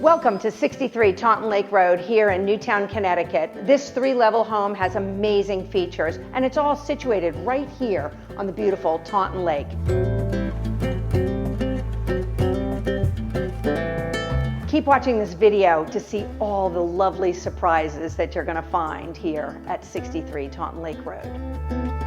Welcome to 63 Taunton Lake Road here in Newtown, Connecticut. This three-level home has amazing features, and it's all situated right here on the beautiful Taunton Lake. Keep watching this video to see all the lovely surprises that you're going to find here at 63 Taunton Lake Road.